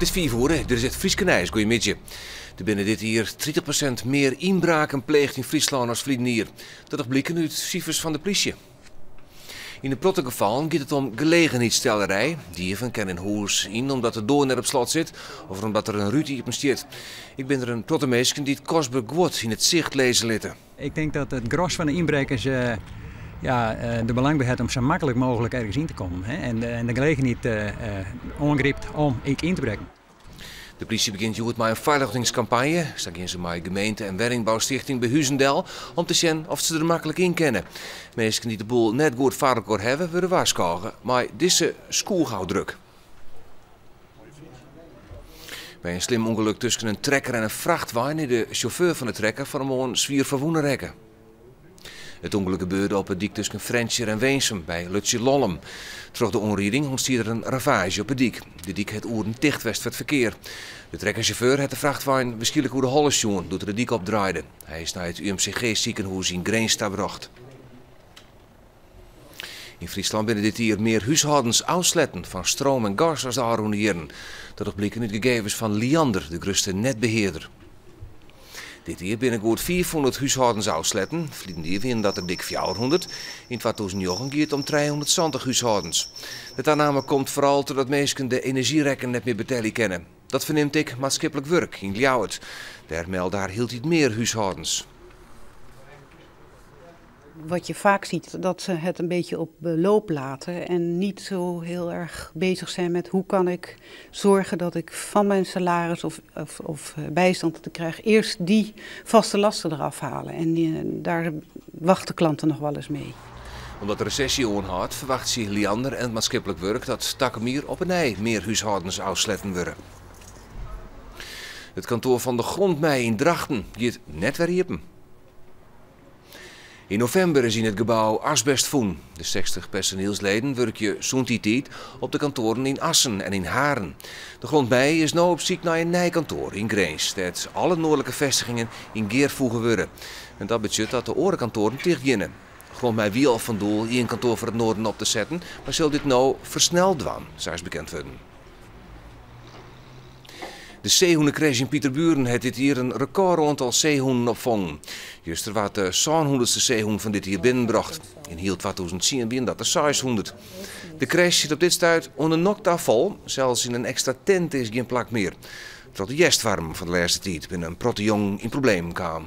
Het is 4 uur, dit is het Frieske Nijs. Goedemiddag. Er binnen dit jaar 30% meer inbraken pleegd in Friesland als verleden jaar. Dat blijkt uit cijfers van de politie. In de protogeval gaat het om gelegenheidstellerij. Dieven kennen in huis in omdat de deur net op slot zit of omdat er een ruzie op hem staat. Ik ben er een protomeesken die het kostbaar goed in het zicht lezen laten. Ik denk dat het gros van de inbrekers de belang bij heeft om zo makkelijk mogelijk ergens in te komen. Hè? En de gelegenheid ongrijpt om in te breken. De politie begint met een veiligheidscampagne. Ze gaan ze met gemeente en woningbouwstichting bij Huizendel om te zien of ze er makkelijk in kennen. Mensen die de boel net goed vaardig hebben, worden waarschuwen, maar deze school gaat druk. Bij een slim ongeluk tussen een trekker en een vrachtwagen is de chauffeur van de trekker van een zwier verwoenen rekken. Het ongeluk gebeurde op het dik tussen Frenscher en Weensum bij Lutje-Lollum. Door de onrijding ontstond er een ravage op het dik. De dik het oeren dicht west voor het verkeer. De trekkerchauffeur had de vrachtwagen waarschijnlijk hoe de holle sjoen doet er de dik opdraaide. Hij is naar het UMCG ziekenhuis in Greenstra gebracht. In Friesland binnen dit jaar meer huishoudens uitsletten van stroom en gas als de aanroende jaren. Dat blijkt uit gegevens van Liander, de grootste netbeheerder. Dit jaar binnen goed 400 huishoudens uitsletten. Verleden jaar winnen dat er dik 400. In 2009 gaat het om 370 huishoudens. De aanname komt vooral doordat mensen de energierekken net meer betalen kennen. Dat verneemt ik maatschappelijk werk in Ljouwert. Daar hield hij meer huishoudens. Wat je vaak ziet, dat ze het een beetje op beloop laten en niet zo heel erg bezig zijn met hoe kan ik zorgen dat ik van mijn salaris of bijstand te krijgen eerst die vaste lasten eraf halen. En daar wachten klanten nog wel eens mee. Omdat de recessie onhoudt, verwacht zich Liander en het maatschappelijk werk dat Takkemier op een ei meer huishoudens uitsletten worden. Het kantoor van de Grondmei in Drachten gaat net weer hiepen. In november is in het gebouw asbest voen. De 60 personeelsleden werken zo'n op de kantoren in Assen en in Haren. De Grondmei is nu op zoek naar een nijkantoor in Greens, dat alle noordelijke vestigingen in Geer voegen worden. En dat betekent dat de orenkantoren dichtginnen. Grondmei wie al van doel hier een kantoor voor het noorden op te zetten, maar zal dit nou versneld doen, zou is bekend worden. De zeehoendencrash in Pieterburen heeft dit jaar een record aantal zeehoenden opvangen. Juist er werd de 600ste zeehoen van dit jaar binnengebracht. In heel 2010 binnen dat er 600. De crash zit op dit stuit onder nokta vol. Zelfs in een extra tent is geen plak meer. Tot de jestwarm van de laatste tijd binnen een prottejong in problemen kwam.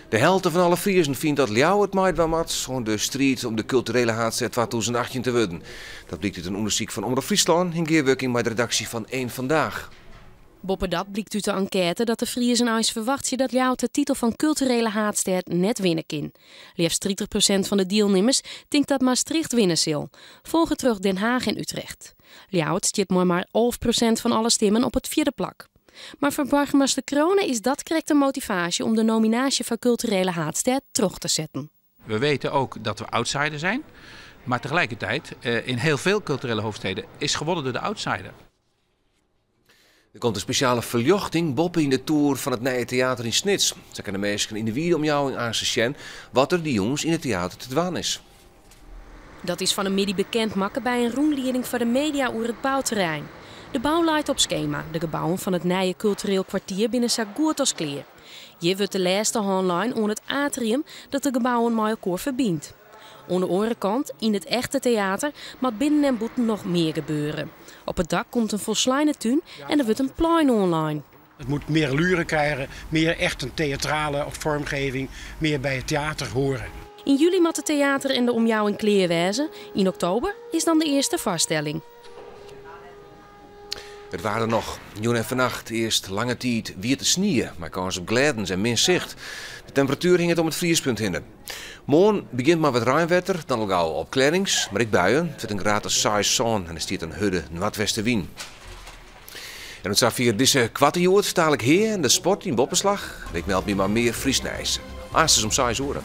De helft van alle Friesen vindt dat Ljouwert meidbaar maakt om de strijd om de culturele haatstijd 2018 te worden. Dat blijkt uit een onderzoek van Omroep Friesland in keerwerking met de redactie van Eén Vandaag. Boppen dat blijkt uit de enquête dat de Friesen uit verwacht dat Ljouwert de titel van culturele haatstijd net winnen kan. Liefst 30% van de deelnemers denkt dat Maastricht winnen zal. Volgen terug Den Haag en Utrecht. Ljouwert stiert maar 11% van alle stemmen op het vierde plak. Maar voor burgemeester Kronen is dat correcte motivatie om de nominatie van culturele haatstijd terug te zetten. We weten ook dat we outsider zijn, maar tegelijkertijd in heel veel culturele hoofdsteden is gewonnen door de outsider. Er komt een speciale verjochting boppen in de tour van het Nije Theater in Snits. Ze kunnen de mensen in de wiedeomjouwing aan zien wat er die jongens in het theater te doen is. Dat is van een middag bekend maken bij een rondleiding van de media over het bouwterrein. De bouw leidt op schema. De gebouwen van het Nije Cultureel Kwartier binnen zo goed als kleer. Je wordt de laatste online onder het atrium dat de gebouwen met elkaar verbindt. Aan de andere kant, in het echte theater, moet binnen en buiten nog meer gebeuren. Op het dak komt een volslijne tuin en er wordt een plein online. Het moet meer allure krijgen, meer echt een theatrale vormgeving, meer bij het theater horen. In juli moet het theater en de omjouwing kleer wezen. In oktober is dan de eerste voorstelling. Het waren er nog. Joen en vannacht eerst lange tijd weer te snieën, maar kans op gladens en min zicht. De temperatuur hing het om het vriespunt heen. Morgen begint maar wat ruimwetter, dan al gauw opklarings, maar ik buien. Het wordt een graad als 6 zon en er staat een hudde noordwestenwind. En het zag via deze kwartierjoer sta ik hier in de sport in Boppenslag. Ik meld me maar meer Friesnijs. Aastens om 6 uur.